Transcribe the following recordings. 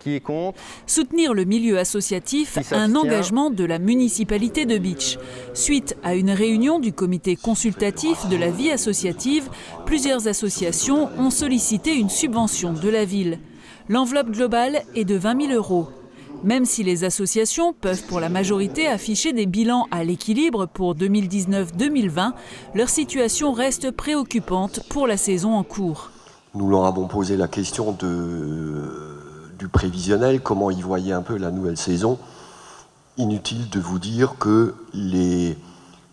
Qui est contre? Soutenir le milieu associatif, un engagement de la municipalité de Bitche. Suite à une réunion du comité consultatif de la vie associative, plusieurs associations ont sollicité une subvention de la ville. L'enveloppe globale est de 20 000 €. Même si les associations peuvent pour la majorité afficher des bilans à l'équilibre pour 2019-2020, leur situation reste préoccupante pour la saison en cours. Nous leur avons posé la question du prévisionnel, comment ils voyaient un peu la nouvelle saison. Inutile de vous dire que les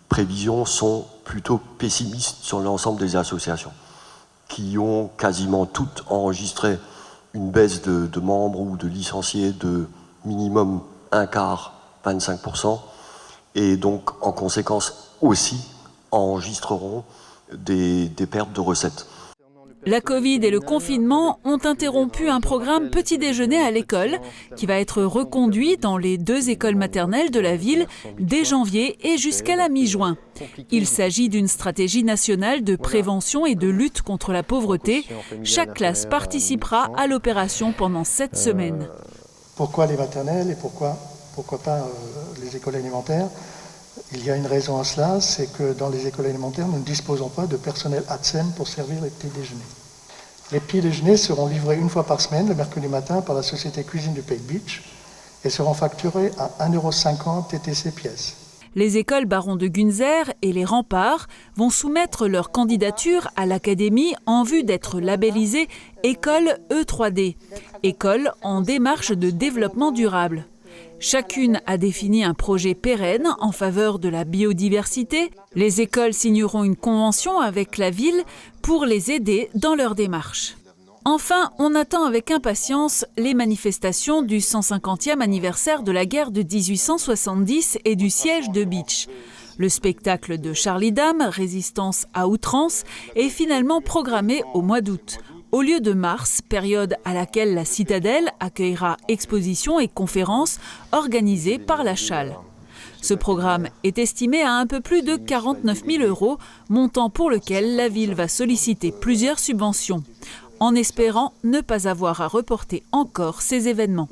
prévisions sont plutôt pessimistes sur l'ensemble des associations, qui ont quasiment toutes enregistré une baisse de membres ou de licenciés de minimum un quart, 25%, et donc en conséquence aussi enregistreront des pertes de recettes. La Covid et le confinement ont interrompu un programme petit déjeuner à l'école qui va être reconduit dans les 2 écoles maternelles de la ville dès janvier et jusqu'à la mi-juin. Il s'agit d'une stratégie nationale de prévention et de lutte contre la pauvreté. Chaque classe participera à l'opération pendant 7 semaines. Pourquoi les maternelles et pourquoi pas les écoles élémentaires? Il y a une raison à cela, c'est que dans les écoles élémentaires, nous ne disposons pas de personnel ATSEM pour servir les petits déjeuners. Les petits déjeuners seront livrés une fois par semaine, le mercredi matin, par la société Cuisine du Pays de Bitche et seront facturés à 1,50 € TTC pièce. Les écoles Baron de Gunzer et les Remparts vont soumettre leur candidature à l'Académie en vue d'être labellisée École E3D, école en démarche de développement durable. Chacune a défini un projet pérenne en faveur de la biodiversité. Les écoles signeront une convention avec la ville pour les aider dans leur démarche. Enfin, on attend avec impatience les manifestations du 150e anniversaire de la guerre de 1870 et du siège de Bitche. Le spectacle de Charlie Dame, Résistance à outrance, est finalement programmé au mois d'août, au lieu de mars, période à laquelle la Citadelle accueillera expositions et conférences organisées par la Chale. Ce programme est estimé à un peu plus de 49 000 €, montant pour lequel la ville va solliciter plusieurs subventions, en espérant ne pas avoir à reporter encore ces événements.